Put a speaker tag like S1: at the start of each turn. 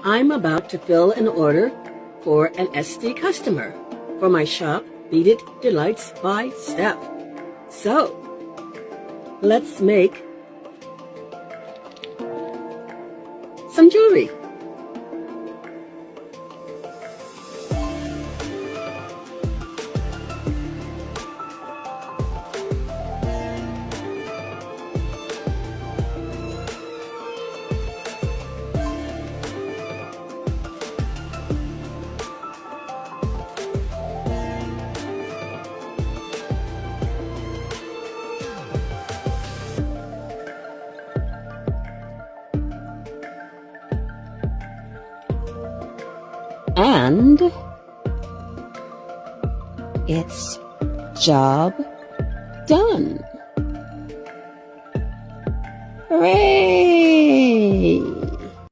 S1: I'm about to fill an order for an SD customer for my shop, Beaded Delights by Stef. So, let's make some jewelry. And it's job done. Hooray!